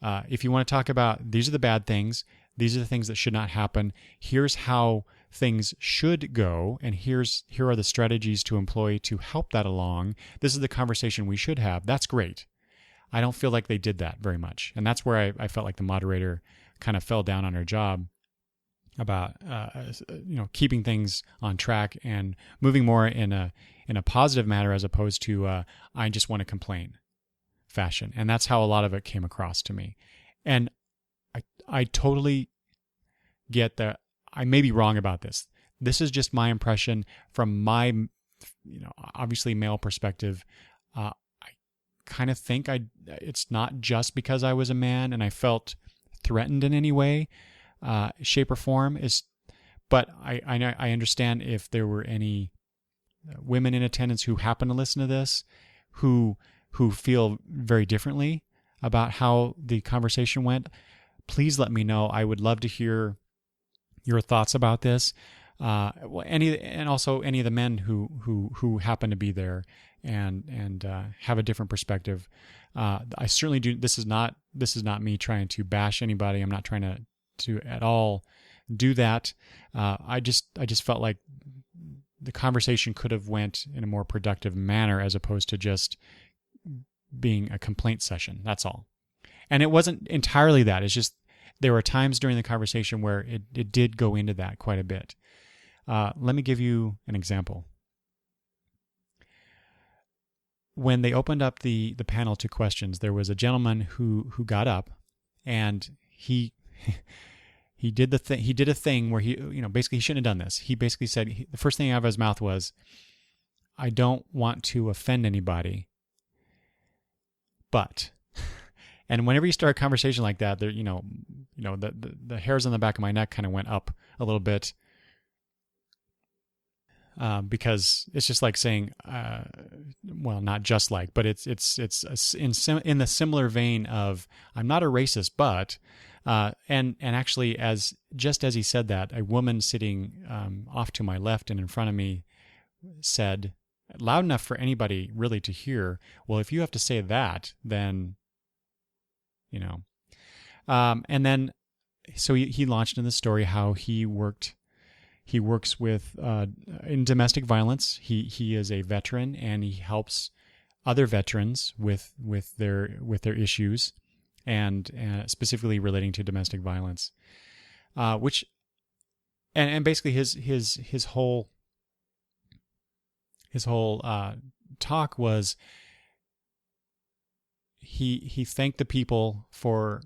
If you want to talk about these are the bad things, these are the things that should not happen, here's how things should go, and here are the strategies to employ to help that along, this is the conversation we should have, that's great. I don't feel like they did that very much. And that's where I felt like the moderator kind of fell down on her job about keeping things on track and moving more in a positive manner as opposed to I just want to complain fashion. And that's how a lot of it came across to me. And I totally get that. I may be wrong about this. This is just my impression from my, obviously male perspective. I kind of think it's not just because I was a man and I felt threatened in any way, shape or form. But I understand if there were any women in attendance who happen to listen to this, who feel very differently about how the conversation went, please let me know. I would love to hear your thoughts about this. And also any of the men who happen to be there and have a different perspective. I certainly do. This is not me trying to bash anybody. I'm not trying to at all do that. I just felt like the conversation could have went in a more productive manner as opposed to just being a complaint session. That's all. And it wasn't entirely that. It's just there were times during the conversation where it did go into that quite a bit. Let me give you an example. When they opened up the panel to questions, there was a gentleman who got up, and he did a thing where he basically he shouldn't have done this. He basically said the first thing out of his mouth was, "I don't want to offend anybody, but." And whenever you start a conversation like that, there the hairs on the back of my neck kind of went up a little bit. Because it's just like saying, well, not just like, but it's in the similar vein of, I'm not a racist, but, and actually as he said that, a woman sitting off to my left and in front of me said, loud enough for anybody really to hear, well, if you have to say that, then, and then, so he launched in the story how he works with in domestic violence. He is a veteran, and he helps other veterans with their issues, and specifically relating to domestic violence. Which basically his whole talk was he thanked the people for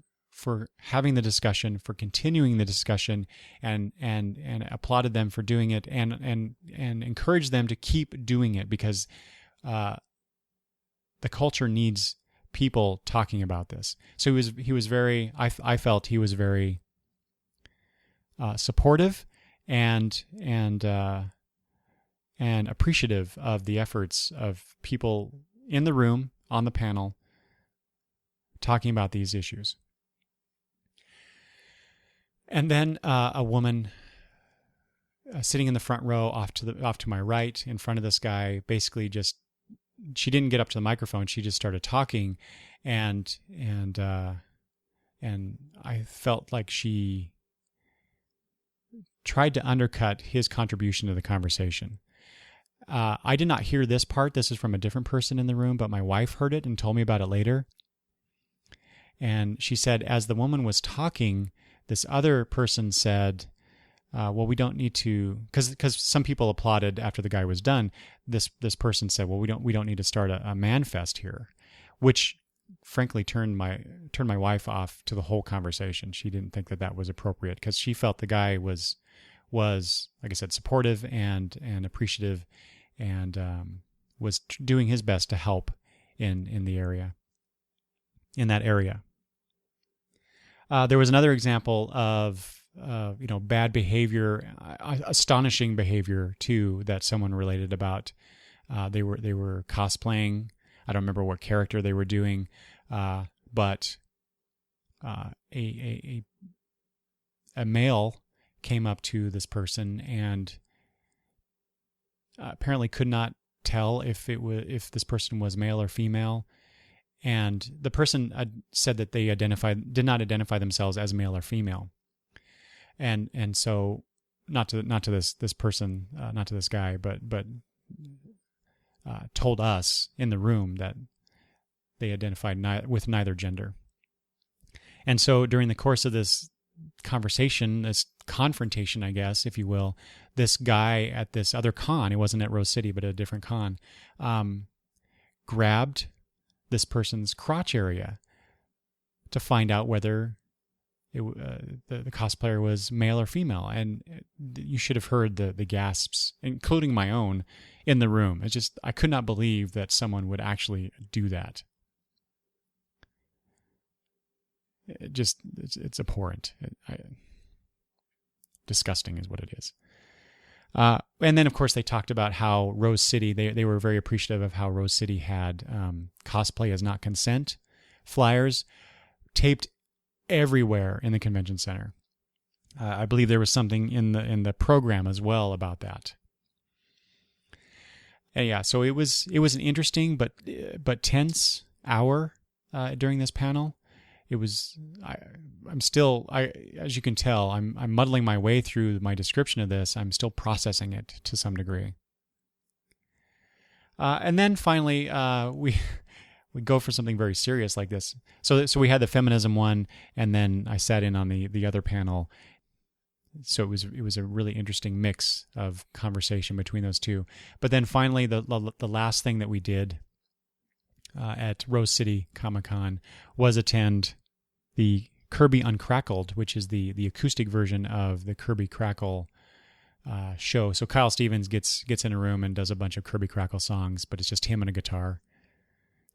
having the discussion, for continuing the discussion, and applauded them for doing it, and encouraged them to keep doing it, because the culture needs people talking about this. So he was very, I felt he was very supportive and appreciative of the efforts of people in the room on the panel talking about these issues. And then a woman sitting in the front row off to my right in front of this guy, basically she didn't get up to the microphone. She just started talking, and I felt like she tried to undercut his contribution to the conversation. I did not hear this part. This is from a different person in the room, but my wife heard it and told me about it later. And she said, as the woman was talking, this other person said, well, we don't need to, because some people applauded after the guy was done. This person said, well, we don't need to start a man fest here, which frankly turned my wife off to the whole conversation. She didn't think that was appropriate because she felt the guy was like I said, supportive and appreciative, and was doing his best to help in that area. There was another example of bad behavior, astonishing behavior too, that someone related about. They were cosplaying. I don't remember what character they were doing, but a male came up to this person and apparently could not tell if this person was male or female, and the person said that they did not identify themselves as male or female, and so not to this person, not to this guy, but told us in the room that they identified with neither gender. And so during the course of this conversation, this confrontation, I guess, if you will, this guy at this other con, it wasn't at Rose City, but at a different con, grabbed this person's crotch area to find out whether the cosplayer was male or female. And you should have heard the gasps, including my own, in the room. It's just, I could not believe that someone would actually do that. It's abhorrent. Disgusting is what it is. And then, of course, they talked about how Rose City, they were very appreciative of how Rose City had cosplay as not consent flyers taped everywhere in the convention center. I believe there was something in the program as well about that. And yeah, so it was an interesting but tense hour during this panel. It was, as you can tell, I'm muddling my way through my description of this. I'm still processing it to some degree. And then finally, we go for something very serious like this. So we had the feminism one, and then I sat in on the other panel. So it was a really interesting mix of conversation between those two. But then finally, the last thing that we did at Rose City Comicon was attend the Kirby Uncrackled, which is the acoustic version of the Kirby Crackle show. So Kyle Stevens gets in a room and does a bunch of Kirby Crackle songs, but it's just him and a guitar,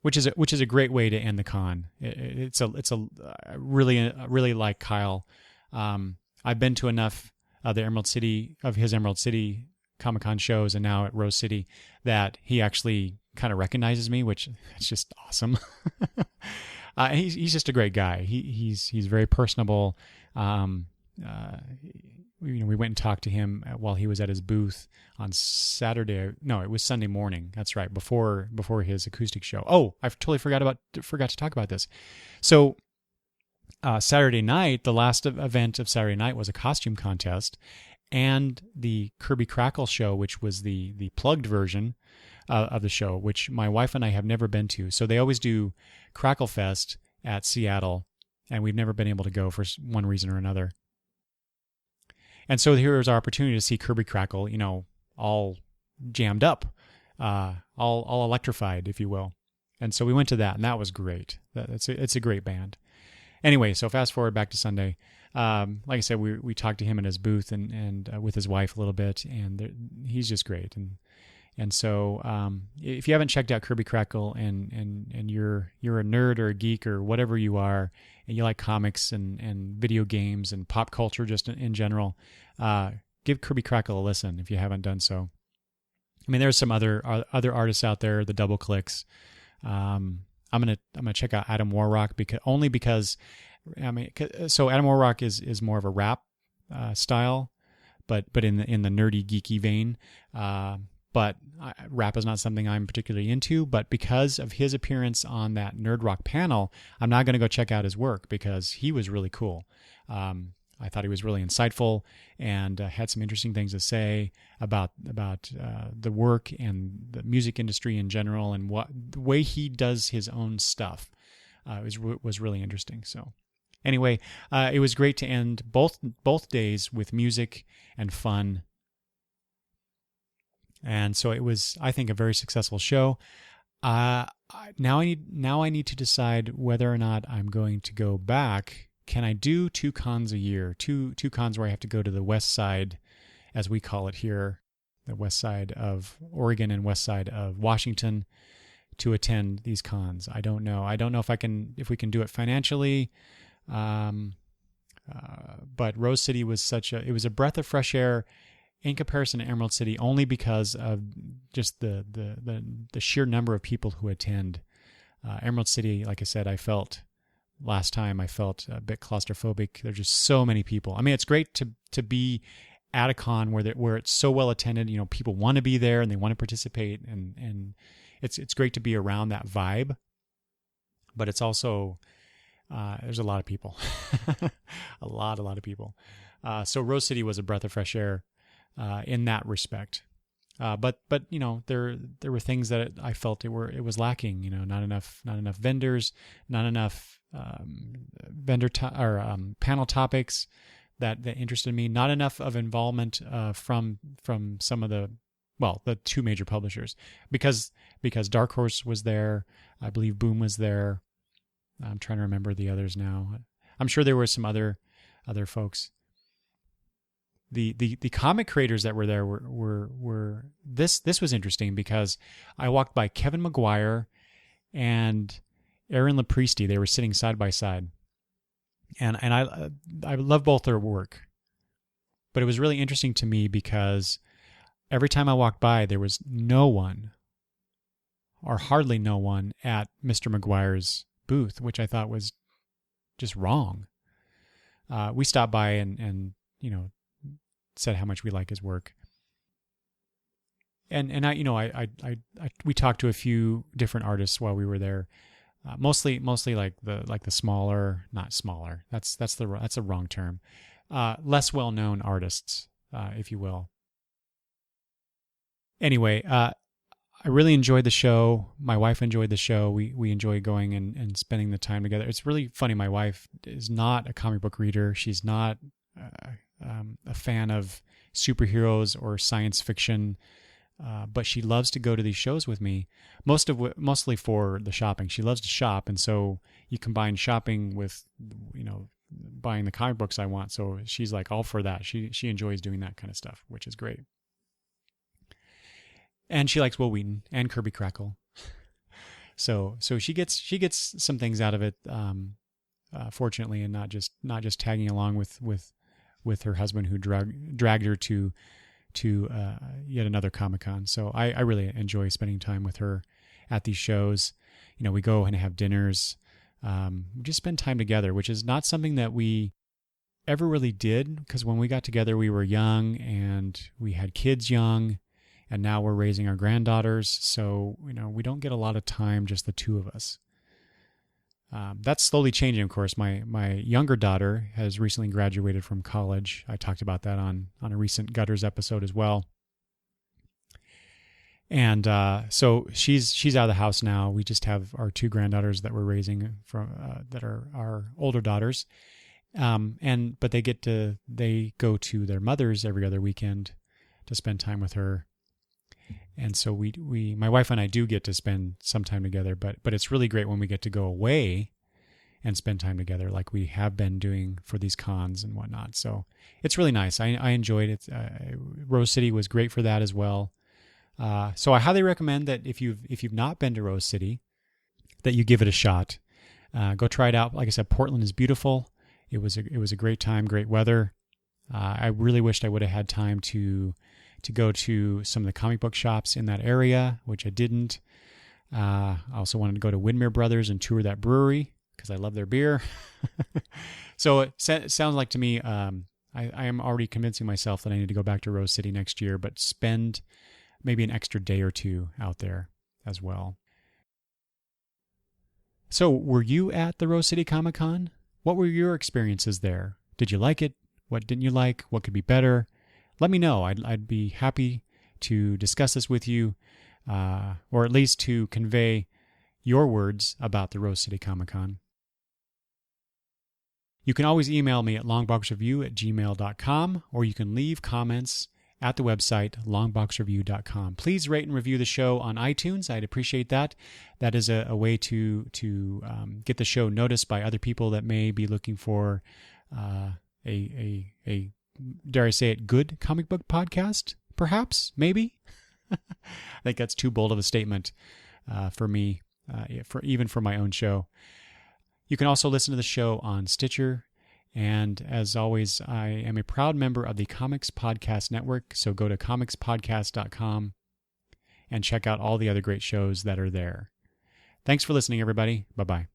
which is a great way to end the con. I really like Kyle. I've been to enough of his Emerald City Comic-Con shows, and now at Rose City, that he actually kind of recognizes me, which is just awesome. He's just a great guy. He's very personable. We went and talked to him while he was at his booth on Saturday. No, it was Sunday morning. That's right, before his acoustic show. Oh, I totally forgot to talk about this. So Saturday night, the last event of Saturday night was a costume contest, and the Kirby Crackle show, which was the plugged version of the show, which my wife and I have never been to. So they always do Crackle Fest at Seattle, and we've never been able to go for one reason or another. And so here was our opportunity to see Kirby Crackle, all jammed up, all electrified, if you will. And so we went to that, and that was great. It's a great band. Anyway, so fast forward back to Sunday. Like I said, we talked to him in his booth and with his wife a little bit, and he's just great. And so if you haven't checked out Kirby Crackle and you're a nerd or a geek or whatever you are, and you like comics and video games and pop culture just in general, give Kirby Crackle a listen if you haven't done so. I mean, there's some other artists out there, the Double Clicks. I'm gonna check out Adam Warrock because so Adam Warrock is more of a rap style, but in the nerdy geeky vein. But rap is not something I'm particularly into. But because of his appearance on that Nerd Rock panel, I'm not going to go check out his work because he was really cool. I thought he was really insightful and had some interesting things to say about the work and the music industry in general, and what the way he does his own stuff was really interesting. So anyway, it was great to end both days with music and fun. And so it was, I think, a very successful show. Now I need to decide whether or not I'm going to go back. Can I do 2 cons a year? Two cons where I have to go to the west side, as we call it here, the west side of Oregon and west side of Washington, to attend these cons. I don't know. I don't know if we can do it financially. But Rose City was it was a breath of fresh air in comparison to Emerald City, only because of just the sheer number of people who attend. Emerald City, like I said, last time I felt a bit claustrophobic. There's just so many people. I mean, it's great to be at a con where it's so well attended. You know, people want to be there and they want to participate, and it's great to be around that vibe. But it's also there's a lot of people, a lot of people. So Rose City was a breath of fresh air in that respect. But you know, there were things that I felt it was lacking. You know, not enough vendors, not enough panel topics that interested me, not enough of involvement from some of the 2 major publishers, because Dark Horse was there, I believe Boom was there. I'm trying to remember the others now. I'm sure there were some other folks. The comic creators that were there were this was interesting, because I walked by Kevin McGuire and Aaron Lopristi. They were sitting side by side, and I love both their work, but it was really interesting to me because every time I walked by, there was no one, or hardly no one, at Mr. McGuire's booth, which I thought was just wrong. We stopped by and you know, said how much we like his work. And we talked to a few different artists while we were there. Mostly like the smaller, not smaller. That's a wrong term. Less well-known artists, if you will. Anyway, I really enjoyed the show. My wife enjoyed the show. We enjoy going and spending the time together. It's really funny. My wife is not a comic book reader. She's not a fan of superheroes or science fiction, but she loves to go to these shows with me. Mostly for the shopping. She loves to shop, and so you combine shopping with, you know, buying the comic books I want. So she's like all for that. She enjoys doing that kind of stuff, which is great. And she likes Will Wheaton and Kirby Crackle. So she gets some things out of it, fortunately, and not just tagging along with her husband, who dragged her to yet another Comic-Con. So I really enjoy spending time with her at these shows. You know, we go and have dinners, we just spend time together, which is not something that we ever really did, because when we got together, we were young and we had kids young. And now we're raising our granddaughters, so you know, we don't get a lot of time, just the two of us. That's slowly changing, of course. My younger daughter has recently graduated from college. I talked about that on a recent Gutters episode as well. And so she's out of the house now. We just have our 2 granddaughters that we're raising that are our older daughters. But they go to their mother's every other weekend to spend time with her. And so my wife and I do get to spend some time together, but it's really great when we get to go away and spend time together, like we have been doing for these cons and whatnot. So it's really nice. I enjoyed it. Rose City was great for that as well. So I highly recommend that if you've not been to Rose City, that you give it a shot. Go try it out. Like I said, Portland is beautiful. It was a great time, great weather. I really wished I would have had time to go to some of the comic book shops in that area, which I didn't. I also wanted to go to Widmer Brothers and tour that brewery because I love their beer. So it sounds like to me, I am already convincing myself that I need to go back to Rose City next year, but spend maybe an extra day or 2 out there as well. So were you at the Rose City Comicon? What were your experiences there? Did you like it? What didn't you like? What could be better? Let me know. I'd be happy to discuss this with you, or at least to convey your words about the Rose City Comicon. You can always email me at longboxreview@gmail.com, or you can leave comments at the website longboxreview.com. Please rate and review the show on iTunes. I'd appreciate that. That is a way to get the show noticed by other people that may be looking for a dare I say it, good comic book podcast, perhaps, maybe. I think that's too bold of a statement for me, even for my own show. You can also listen to the show on Stitcher. And as always, I am a proud member of the Comics Podcast Network. So go to comicspodcast.com and check out all the other great shows that are there. Thanks for listening, everybody. Bye-bye.